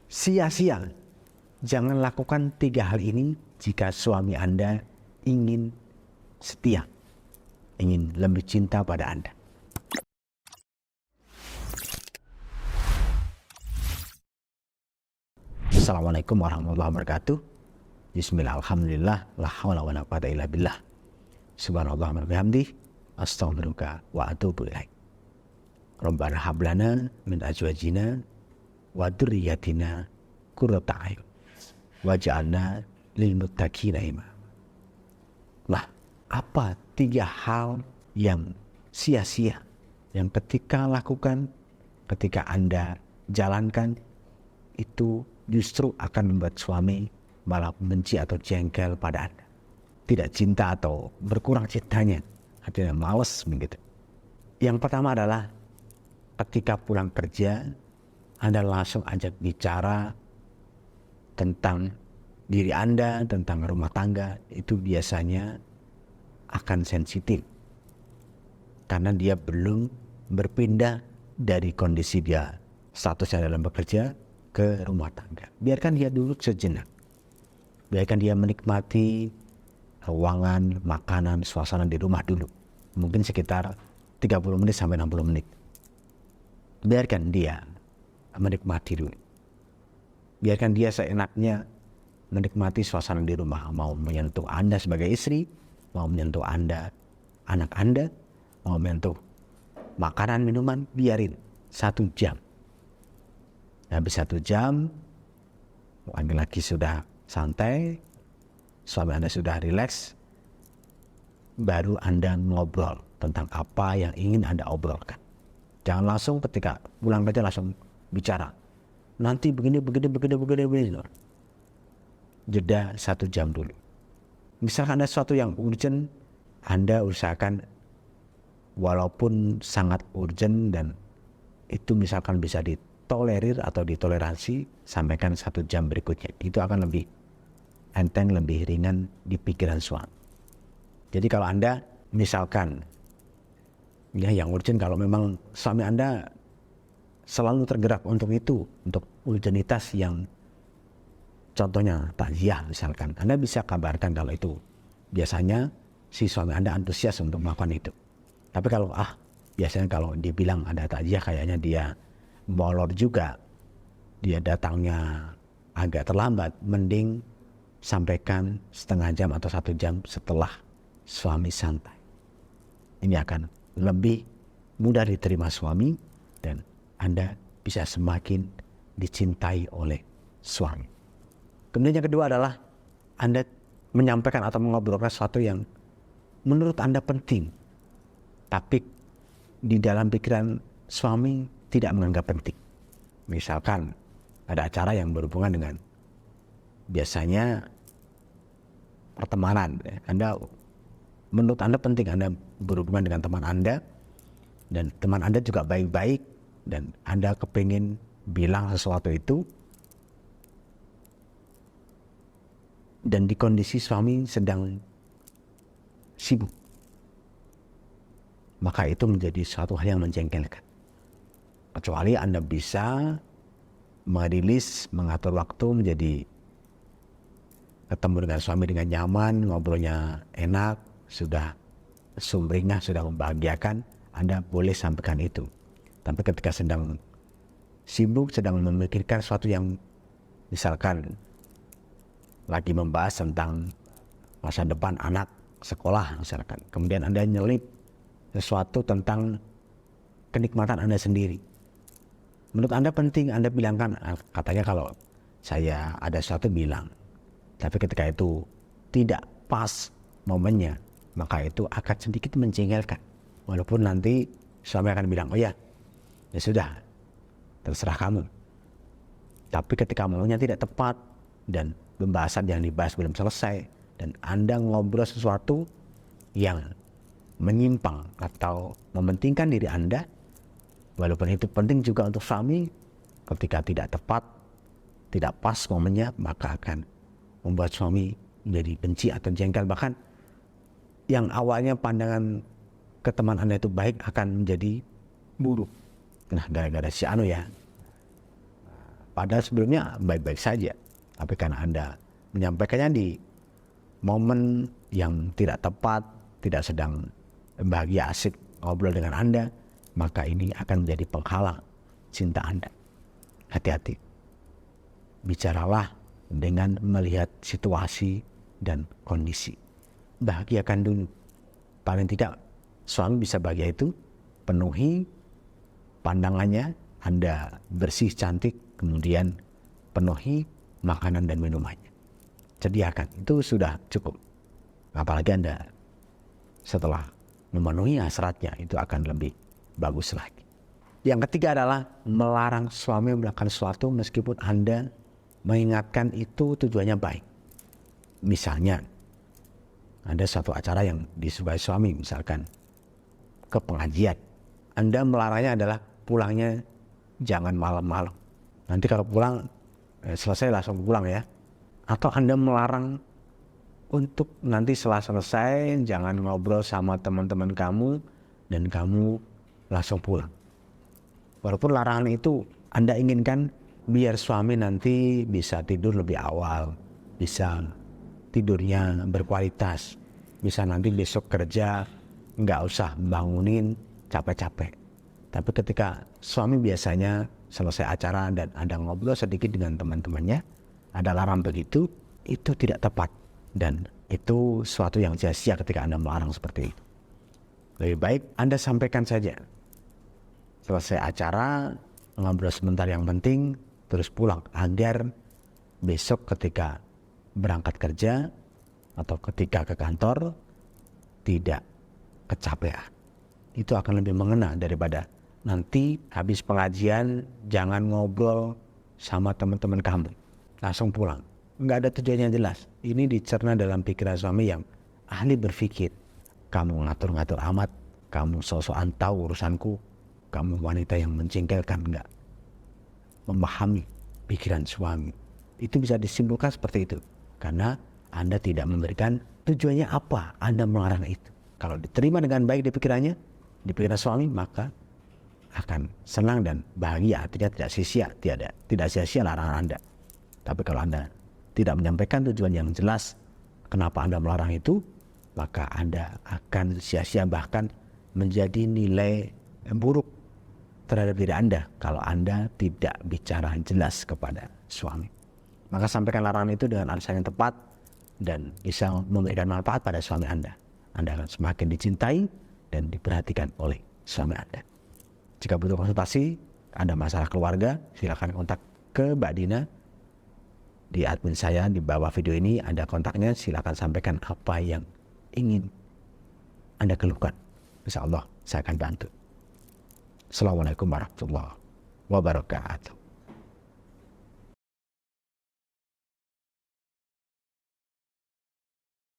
sia-sia. Jangan lakukan 3 hal ini jika suami Anda ingin setia, ingin lebih cinta pada Anda. Assalamualaikum warahmatullahi wabarakatuh. Bismillah, alhamdulillah, la hawla wa la quwwata illa billah. Subhanallah wa bihamdih, astaghfiruka wa atubu ilaik. Rabbana hab lana min azwajina wa dzurriyyatina qurrata a'yun waj'alna lil muttaqina imama. Nah, apa 3 hal yang sia-sia yang ketika lakukan, ketika Anda jalankan, itu justru akan membuat suami malah benci atau jengkel pada Anda, tidak cinta atau berkurang cintanya, artinya males begitu. Yang pertama adalah ketika pulang kerja, Anda langsung ajak bicara tentang diri Anda, tentang rumah tangga, itu biasanya akan sensitif karena dia belum berpindah dari kondisi dia statusnya dalam bekerja ke rumah tangga. Biarkan dia dulu sejenak, biarkan dia menikmati ruangan, makanan, suasana di rumah dulu, mungkin sekitar 30 menit sampai 60 menit. Biarkan dia menikmati dulu, biarkan dia seenaknya menikmati suasana di rumah. Mau menyentuh Anda sebagai istri, mau menyentuh Anda, anak Anda, mau menyentuh makanan, minuman, biarin 1 jam. Habis 1 jam, laki-laki sudah santai, suami Anda sudah rileks, baru Anda ngobrol tentang apa yang ingin Anda obrolkan. Jangan langsung ketika pulang kerja langsung bicara. Nanti begini. Jeda 1 jam dulu. Misalkan ada sesuatu yang urgent, Anda usahakan walaupun sangat urgent dan itu misalkan bisa ditolerir atau ditoleransi, sampaikan 1 jam berikutnya. Itu akan lebih enteng, lebih ringan di pikiran suami. Jadi kalau Anda misalkan ya yang urgent, kalau memang suami Anda selalu tergerak untuk itu, untuk urgenitas yang contohnya takziah misalkan, Anda bisa kabarkan kalau itu biasanya si suami Anda antusias untuk melakukan itu. Tapi kalau biasanya kalau dibilang ada takziah kayaknya dia molor juga, dia datangnya agak terlambat, mending sampaikan setengah jam atau 1 jam setelah suami santai. Ini akan lebih mudah diterima suami dan Anda bisa semakin dicintai oleh suami. Kemudian yang kedua adalah Anda menyampaikan atau mengobrolkan sesuatu yang menurut Anda penting, tapi di dalam pikiran suami tidak menganggap penting. Misalkan ada acara yang berhubungan dengan biasanya pertemanan, menurut Anda penting, Anda berhubungan dengan teman Anda dan teman Anda juga baik-baik dan Anda kepingin bilang sesuatu itu, dan di kondisi suami sedang sibuk, maka itu menjadi suatu hal yang menjengkelkan. Kecuali Anda bisa merilis, mengatur waktu menjadi ketemu dengan suami dengan nyaman, ngobrolnya enak, sudah sumringah, sudah membahagiakan, Anda boleh sampaikan itu. Tapi ketika sedang sibuk, sedang memikirkan sesuatu yang misalkan lagi membahas tentang masa depan anak sekolah misalkan, kemudian Anda nyelip sesuatu tentang kenikmatan Anda sendiri, menurut Anda penting, Anda bilangkan, katanya kalau saya ada sesuatu bilang, tapi ketika itu tidak pas momennya, maka itu akan sedikit menjengkelkan. Walaupun nanti suami akan bilang, oh ya sudah, terserah kamu. Tapi ketika momennya tidak tepat dan pembahasan yang dibahas belum selesai dan Anda ngobrol sesuatu yang menyimpang atau mementingkan diri Anda, walaupun itu penting juga untuk suami, ketika tidak tepat, tidak pas momennya, maka akan membuat suami menjadi benci atau jengkel. Bahkan yang awalnya pandangan ke teman Anda itu baik akan menjadi buruk. Nah, gara-gara si anu ya, Padahal sebelumnya baik-baik saja. Tapi karena Anda menyampaikannya di momen yang tidak tepat, tidak sedang bahagia asik ngobrol dengan Anda, maka ini akan menjadi penghalang cinta Anda. Hati-hati. Bicaralah dengan melihat situasi dan kondisi. Bahagiakan dulu. Paling tidak suami bisa bahagia itu, penuhi pandangannya, Anda bersih cantik, kemudian penuhi makanan dan minumannya. Sediakan, itu sudah cukup. Apalagi Anda setelah memenuhi hasratnya, itu akan lebih bagus lagi. Yang ketiga adalah melarang suami melakukan sesuatu meskipun Anda mengingatkan itu tujuannya baik. Misalnya, ada suatu acara yang disukai suami, misalkan ke pengajian. Anda melarangnya adalah pulangnya jangan malam-malam. Nanti kalau pulang, selesai langsung pulang ya. Atau Anda melarang untuk nanti setelah selesai jangan ngobrol sama teman-teman kamu dan kamu langsung pulang. Walaupun larangan itu Anda inginkan biar suami nanti bisa tidur lebih awal, bisa tidurnya berkualitas, bisa nanti besok kerja nggak usah bangunin capek-capek. Tapi ketika suami biasanya selesai acara dan Anda ngobrol sedikit dengan teman-temannya, ada larang begitu, itu tidak tepat. Dan itu suatu yang sia-sia ketika Anda melarang seperti itu. Lebih baik Anda sampaikan saja. Selesai acara, ngobrol sebentar yang penting, terus pulang. Agar besok ketika berangkat kerja atau ketika ke kantor, tidak kecapean. Itu akan lebih mengena daripada nanti habis pengajian jangan ngobrol sama teman-teman kamu. Langsung pulang. Nggak ada tujuan yang jelas. Ini dicerna dalam pikiran suami yang ahli berpikir. Kamu ngatur-ngatur amat. Kamu sok-sokan tahu urusanku. Kamu wanita yang menjengkelkan, nggak memahami pikiran suami. Itu bisa disimpulkan seperti itu. Karena Anda tidak memberikan tujuannya apa Anda melarang itu. Kalau diterima dengan baik di pikirannya, di pikiran suami, maka akan senang dan bahagia. Artinya tidak sia-sia, tidak sia-sia larangan Anda. Tapi kalau Anda tidak menyampaikan tujuan yang jelas kenapa Anda melarang itu, maka Anda akan sia-sia, bahkan menjadi nilai buruk terhadap diri Anda kalau Anda tidak bicara jelas kepada suami. Maka sampaikan larangan itu dengan alasan yang tepat dan bisa memberikan manfaat pada suami Anda. Anda akan semakin dicintai dan diperhatikan oleh suami Anda. Jika butuh konsultasi, Anda masalah keluarga, silakan kontak ke Mbak Dina di admin saya di bawah video ini. Ada kontaknya, silakan sampaikan apa yang ingin Anda keluhkan. Insya Allah saya akan bantu. Assalamualaikum warahmatullahi wabarakatuh.